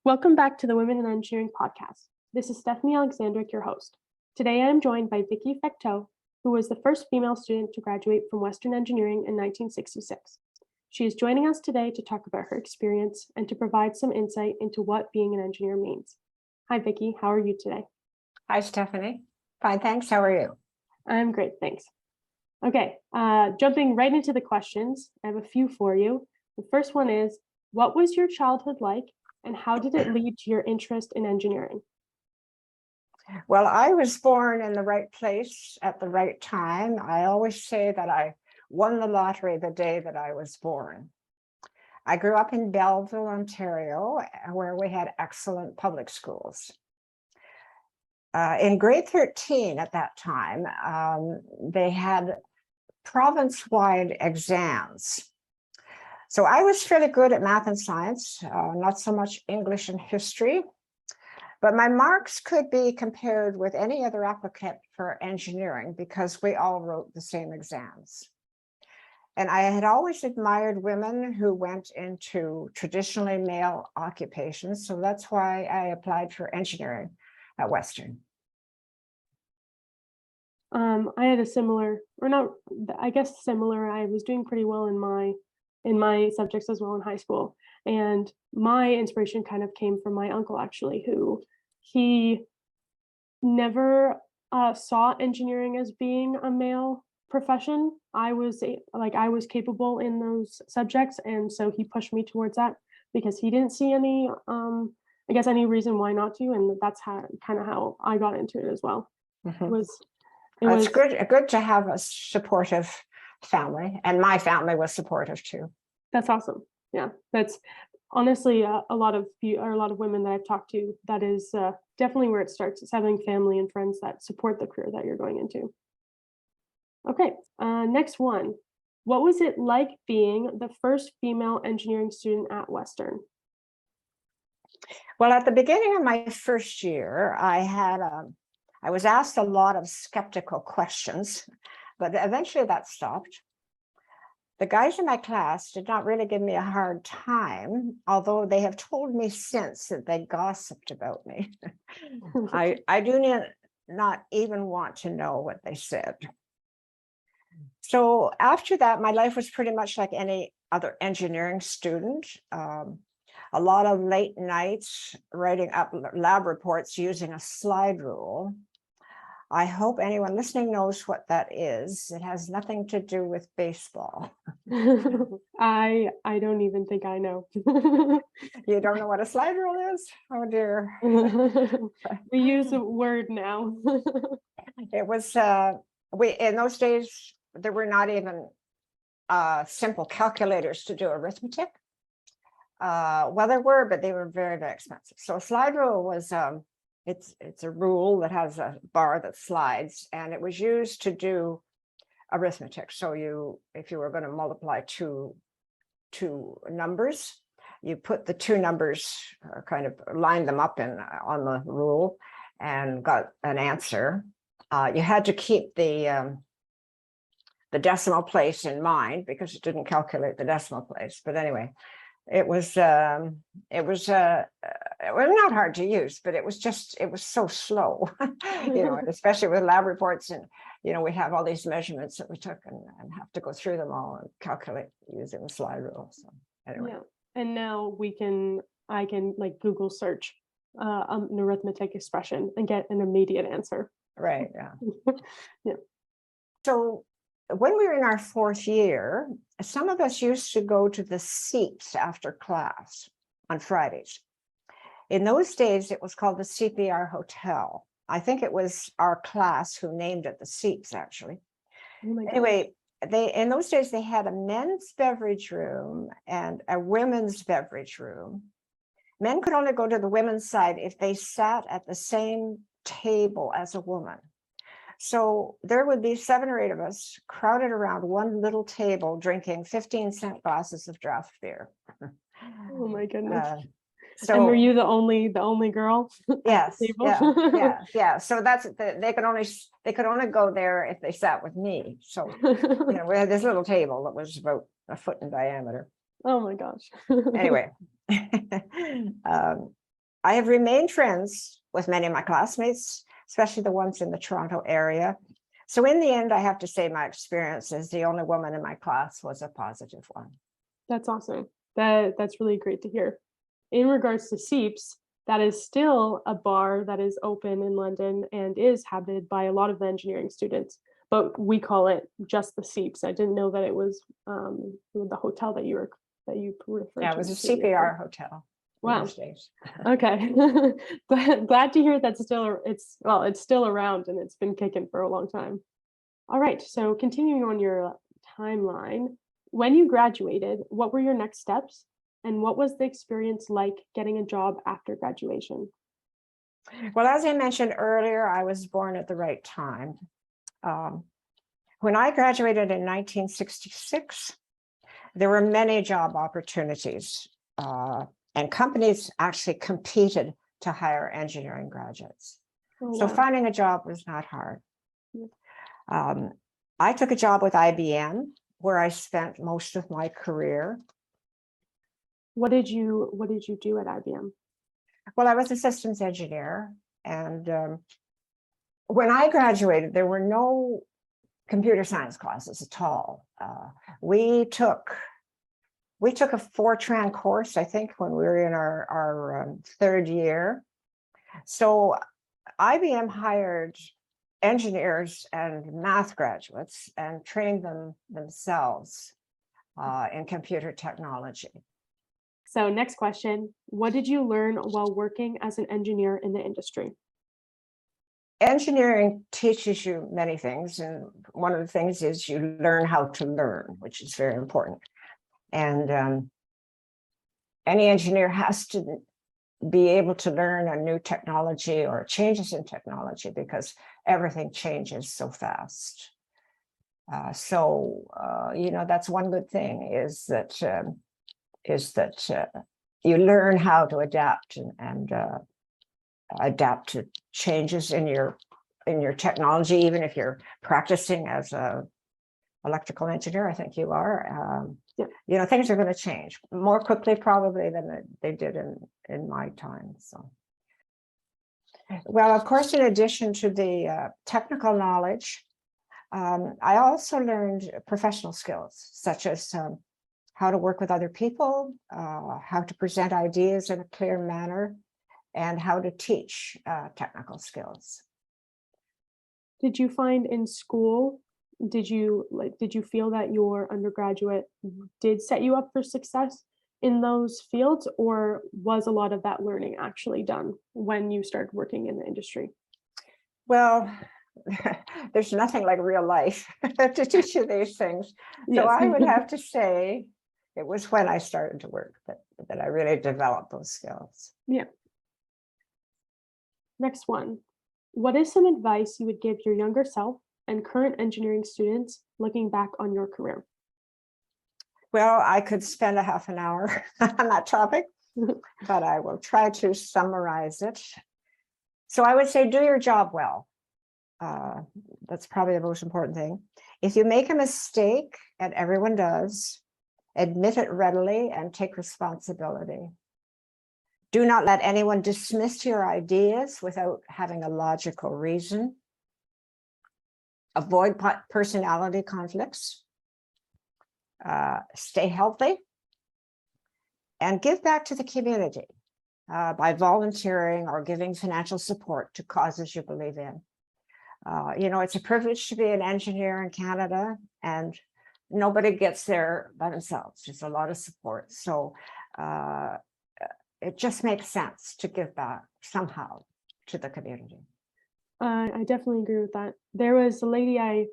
Welcome back to the Women in Engineering podcast. This is Stephanie Alexandric, your host. Today I am joined by Vicki Fecteau, who was the first female student to graduate from Western Engineering in 1966. She is joining us today to talk about her experience and to provide some insight into what being an engineer means. Hi, Vicki. How are you today? Hi, Stephanie. Fine, thanks. How are you? I'm great, thanks. Okay, jumping right into the questions, I have a few for you. The first one is, what was your childhood like? And how did it lead to your interest in engineering? Well, I was born in the right place at the right time. I always say that I won the lottery the day that I was born. I grew up in Belleville, Ontario, where we had excellent public schools. In grade 13 at that time, they had province-wide exams. So I was fairly good at math and science, not so much English and history, but my marks could be compared with any other applicant for engineering because we all wrote the same exams. And I had always admired women who went into traditionally male occupations, so that's why I applied for engineering at Western. I had a similar, or not, I guess similar. I was doing pretty well in my subjects as well in high school. And my inspiration kind of came from my uncle, actually, who he never saw engineering as being a male profession. I was capable in those subjects, and so he pushed me towards that because he didn't see any any reason why not to, and that's how I got into it as well. Mm-hmm. It's good to have a supportive family, and my family was supportive too. That's awesome. Yeah, that's honestly a lot of women that I've talked to. That is definitely where it starts. It's having family and friends that support the career that you're going into. Okay, next one. What was it like being the first female engineering student at Western? Well, at the beginning of my first year, I was asked a lot of skeptical questions, but eventually that stopped. The guys in my class did not really give me a hard time, although they have told me since that they gossiped about me. I do not even want to know what they said. So after that, my life was pretty much like any other engineering student. A lot of late nights writing up lab reports using a slide rule. I hope anyone listening knows what that is. It has nothing to do with baseball. I don't even think I know. You don't know what a slide rule is? Oh dear. We use a word now. It was in those days there were not even simple calculators to do arithmetic. Well, there were, but they were very, very expensive. So a slide rule was it's a rule that has a bar that slides, and it was used to do arithmetic. So if you were going to multiply two numbers, you put the two numbers, kind of line them up on the rule, and got an answer. You had to keep the decimal place in mind because it didn't calculate the decimal place. But anyway, it was not hard to use, but it was so slow, especially with lab reports, and we have all these measurements that we took and have to go through them all and calculate using the slide rule. So anyway, yeah. And now I can like Google search an arithmetic expression and get an immediate answer. Right. Yeah. Yeah. So when we were in our fourth year, some of us used to go to the seats after class on Fridays. In those days, it was called the CPR Hotel. I think it was our class who named it the seats, actually. Oh my God. Anyway, in those days, they had a men's beverage room and a women's beverage room. Men could only go to the women's side if they sat at the same table as a woman. So there would be 7 or 8 of us crowded around one little table drinking 15-cent glasses of draft beer. Oh my goodness. So, and were you the only girl? Yes. Yeah. So they could only go there if they sat with me. So we had this little table that was about a foot in diameter. Oh my gosh. Anyway, I have remained friends with many of my classmates, especially the ones in the Toronto area. So in the end, I have to say my experience as the only woman in my class was a positive one. That's awesome. That's really great to hear. In regards to SEEPs, that is still a bar that is open in London and is habited by a lot of the engineering students, but we call it just the SEEPs. I didn't know that it was the hotel that you referred Yeah, to. it was a that you were CPR from. hotel in Wow. those days. Okay. Glad to hear that's it's still around and it's been kicking for a long time. All right. So continuing on your timeline, when you graduated, what were your next steps? And what was the experience like getting a job after graduation? Well, as I mentioned earlier, I was born at the right time. When I graduated in 1966, there were many job opportunities, and companies actually competed to hire engineering graduates. Oh, So wow. finding a job was not hard. Yeah. I took a job with IBM, where I spent most of my career. What did you do at IBM? Well, I was a systems engineer, and when I graduated, there were no computer science classes at all. We took a Fortran course, I think, when we were in our third year. So IBM hired engineers and math graduates and trained them themselves in computer technology. So next question, what did you learn while working as an engineer in the industry? Engineering teaches you many things, and one of the things is you learn how to learn, which is very important. And any engineer has to be able to learn a new technology or changes in technology because everything changes so fast. That's one good thing is that you learn how to adapt and adapt to changes in your technology, even if you're practicing as a electrical engineer. I think you are. Yeah. Things are going to change more quickly probably than they did in my time. So, well, of course, in addition to the technical knowledge, I also learned professional skills such as how to work with other people, how to present ideas in a clear manner, and how to teach technical skills. Did you find in school, did you feel that your undergraduate did set you up for success in those fields, or was a lot of that learning actually done when you started working in the industry? Well, there's nothing like real life to teach you these things. So Yes. I would have to say it was when I started to work that I really developed those skills. Yeah. Next one. What is some advice you would give your younger self and current engineering students looking back on your career? Well, I could spend a half an hour on that topic, but I will try to summarize it. So I would say do your job well. That's probably the most important thing. If you make a mistake, and everyone does, admit it readily and take responsibility. Do not let anyone dismiss your ideas without having a logical reason. Avoid personality conflicts. Stay healthy. And give back to the community by volunteering or giving financial support to causes you believe in. It's a privilege to be an engineer in Canada, and nobody gets there by themselves. There's a lot of support. So it just makes sense to give back somehow to the community. I definitely agree with that. There was a lady I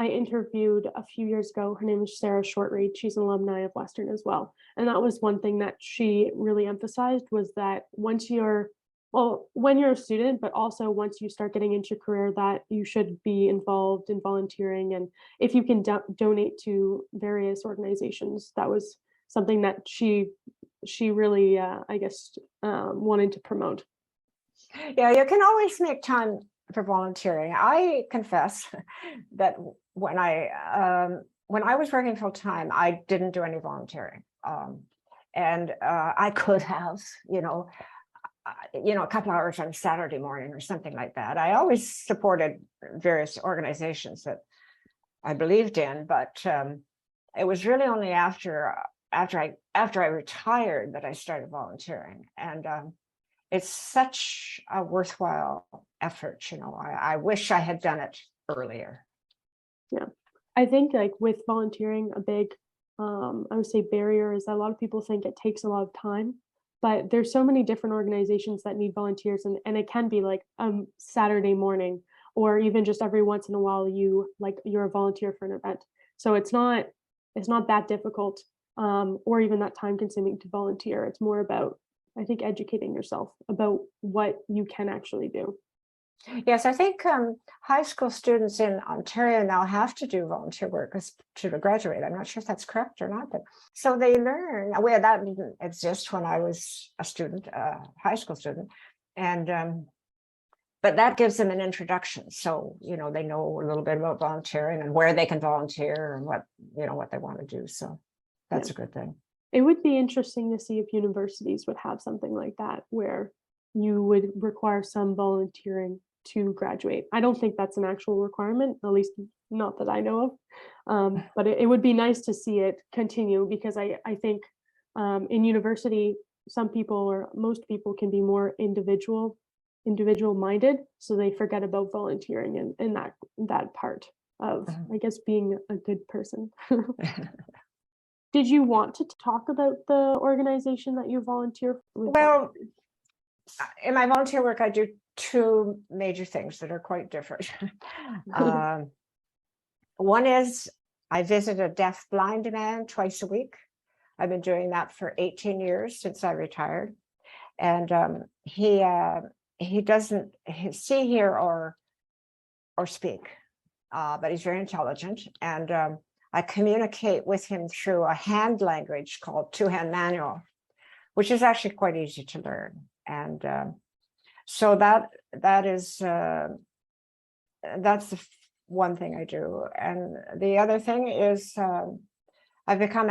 interviewed a few years ago. Her name is Sarah Shortreed. She's an alumni of Western as well. And that was one thing that she really emphasized was that when you're a student, but also once you start getting into your career, that you should be involved in volunteering. And if you can donate to various organizations, that was something that she really, wanted to promote. Yeah, you can always make time for volunteering. I confess that when I was working full time, I didn't do any volunteering, and I could have. a couple hours on Saturday morning or something like that. I always supported various organizations that I believed in, but it was really only after I retired that I started volunteering, and it's such a worthwhile effort. I wish I had done it earlier. Yeah. I think like with volunteering, a big, I would say barrier is that a lot of people think it takes a lot of time, but there's so many different organizations that need volunteers, and it can be like Saturday morning, or even just every once in a while you're a volunteer for an event. So it's not that difficult, or even that time consuming to volunteer. It's more about, I think, educating yourself about what you can actually do. Yes, I think high school students in Ontario now have to do volunteer work to graduate. I'm not sure if that's correct or not, but so they learn. Well, that didn't exist when I was a student, high school student, and but that gives them an introduction. So they know a little bit about volunteering and where they can volunteer and what they want to do. So that's a good thing. It would be interesting to see if universities would have something like that, where you would require some volunteering to graduate. I don't think that's an actual requirement, at least not that I know of. But it would be nice to see it continue, because I think in university, some people or most people can be more individual minded, so they forget about volunteering and that part of, I guess, being a good person. Did you want to talk about the organization that you volunteer with? Well, in my volunteer work, I do two major things that are quite different. One is I visit a deaf-blind man twice a week. I've been doing that for 18 years since I retired, and he doesn't see, hear, or speak, but he's very intelligent, and I communicate with him through a hand language called two-hand manual, which is actually quite easy to learn. And so that is that's the one thing I do. And the other thing is I've become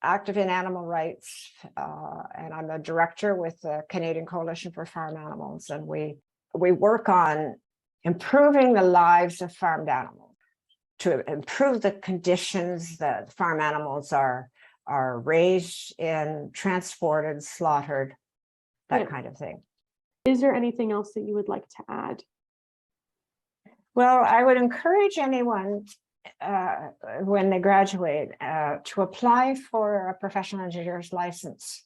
active in animal rights, and I'm a director with the Canadian Coalition for Farm Animals, and we work on improving the lives of farmed animals, to improve the conditions that farm animals are raised in, transported, slaughtered, that kind of thing. Is there anything else that you would like to add? Well, I would encourage anyone when they graduate to apply for a professional engineer's license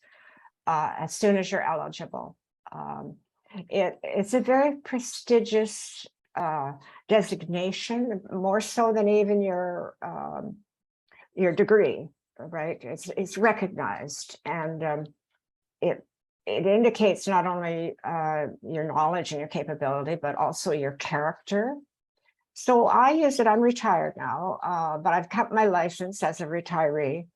as soon as you're eligible. It's a very prestigious designation, more so than even your degree, right? It's recognized, and it indicates not only your knowledge and your capability, but also your character. So I use it. I'm retired now, but I've kept my license as a retiree,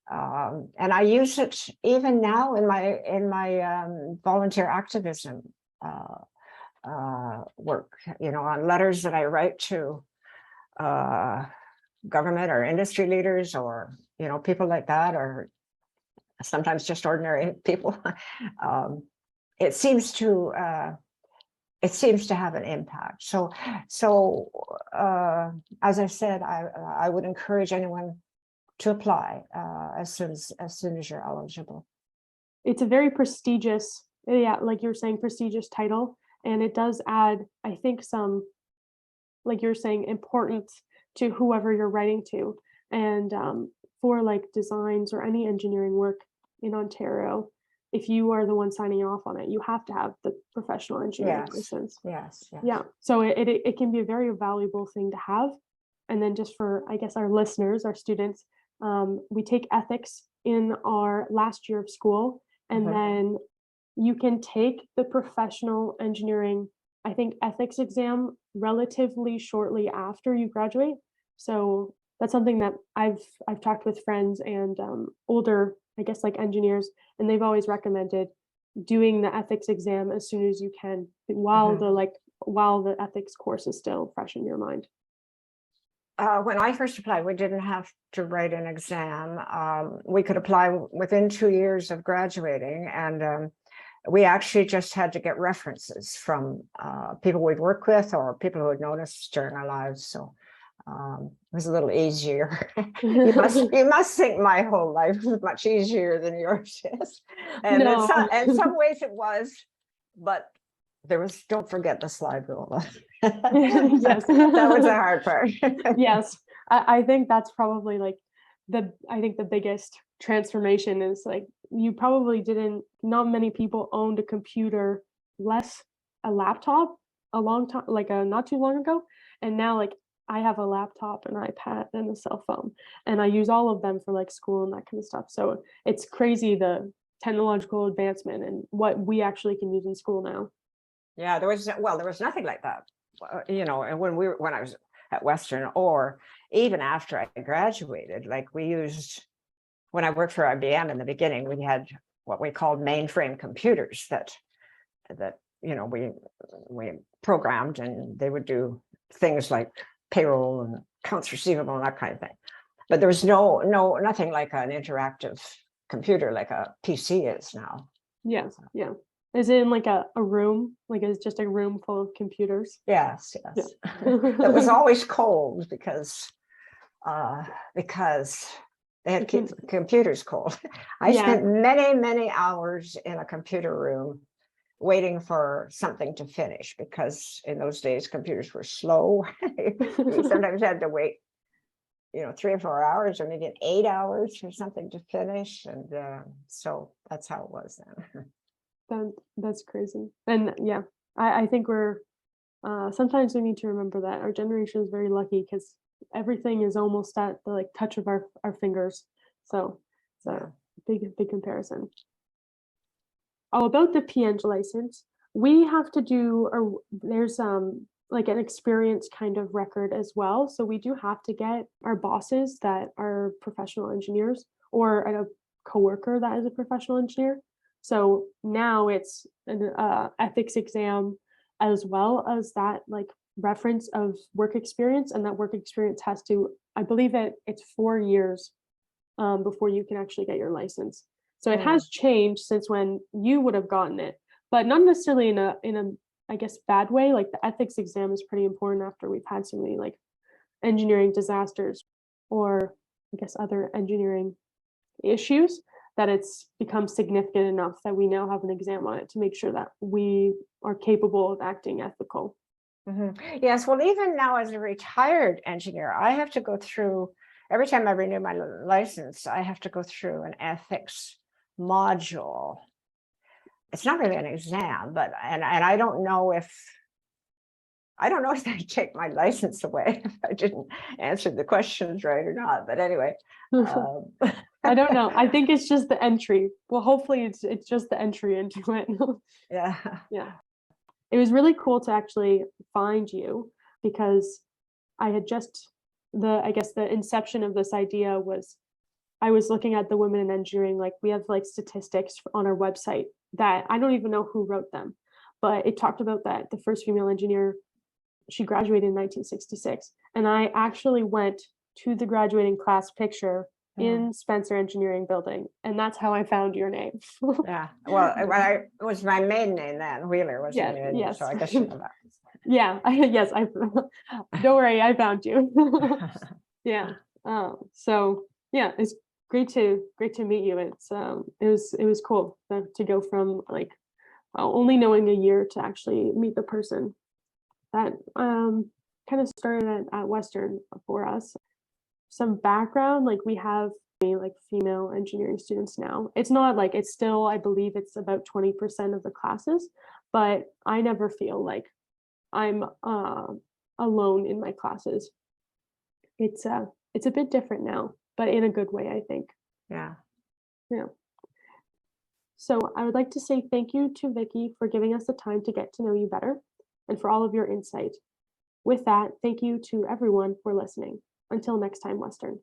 and I use it even now in my volunteer activism work. On letters that I write to government or industry leaders, or people like that, or sometimes just ordinary people. It seems to have an impact. So as I said, I would encourage anyone to apply as soon as you're eligible. It's a very prestigious, like you're saying, prestigious title, and it does add, I think, some, like you're saying, importance to whoever you're writing to. And for like designs or any engineering work in Ontario, if you are the one signing off on it, you have to have the professional engineering license. Yes. Yeah. So it can be a very valuable thing to have. And then just for, I guess, our listeners, our students, we take ethics in our last year of school, and then you can take the professional engineering, I think, ethics exam relatively shortly after you graduate. So that's something that I've talked with friends and older, I guess, like engineers, and they've always recommended doing the ethics exam as soon as you can, while the ethics course is still fresh in your mind. When I first applied, we didn't have to write an exam. We could apply within 2 years of graduating, and we actually just had to get references from people we'd worked with or people who had known us during our lives. So it was a little easier. You must think my whole life was much easier than yours is. And No. in some ways it was, but there was, don't forget the slide rule. Yes. That was the hard part. Yes. I think that's probably like I think the biggest transformation is like you probably not many people owned a computer, less a laptop a long time, like not too long ago. And now like I have a laptop, an iPad, and a cell phone, and I use all of them for like school and that kind of stuff. So it's crazy the technological advancement and what we actually can use in school now. Yeah, there was nothing like that, you know, and when I was at Western, or even after I graduated, like when I worked for IBM in the beginning, we had what we called mainframe computers that you know, we programmed, and they would do things like payroll and accounts receivable and that kind of thing. But there was nothing like an interactive computer like a PC is now. Yes, yeah. Is it in like a room? Like it's just a room full of computers? Yes. Yeah. It was always cold because they had to keep the computers cold. I spent many hours in a computer room waiting for something to finish, because in those days computers were slow. You sometimes had to wait, you know, 3 or 4 hours or maybe 8 hours for something to finish. And so that's how it was then. That's crazy. And yeah, I think we're sometimes we need to remember that our generation is very lucky because everything is almost at the like touch of our fingers. So it's a big comparison. Oh, about the PN license, we have to do, there's like an experience kind of record as well. So we do have to get our bosses that are professional engineers, or a coworker that is a professional engineer. So now it's an ethics exam, as well as that like reference of work experience, and that work experience has to, I believe that it's 4 years before you can actually get your license. So it has changed since when you would have gotten it, but not necessarily in a I guess bad way. Like the ethics exam is pretty important after we've had so many like engineering disasters, or I guess other engineering issues, that it's become significant enough that we now have an exam on it to make sure that we are capable of acting ethical. Yes, well, even now as a retired engineer, I have to go through, every time I renew my license, I have to go through an ethics module. It's not really an exam, but and I don't know if they take my license away if I didn't answer the questions right or not. But anyway, I don't know. I think it's just the entry. Well, hopefully it's just the entry into it. Yeah. It was really cool to actually find you, because I had just I guess the inception of this idea was I was looking at the women in engineering, like we have like statistics on our website that I don't even know who wrote them, but it talked about that the first female engineer, she graduated in 1966. And I actually went to the graduating class picture in Spencer Engineering Building, and that's how I found your name. Yeah, well, it was my maiden name then. Wheeler was my maiden name, so I guess you know that. Yeah, yes, don't worry, I found you. Yeah. So yeah, it's great to meet you. It was cool to go from like only knowing a year to actually meet the person that kind of started at Western for us. Some background, like we have like female engineering students now. It's not like, it's still, I believe it's about 20% of the classes, but I never feel like I'm alone in my classes. It's a bit different now, but in a good way, I think. Yeah. So I would like to say thank you to Vicki for giving us the time to get to know you better, and for all of your insight. With that, thank you to everyone for listening. Until next time, Western.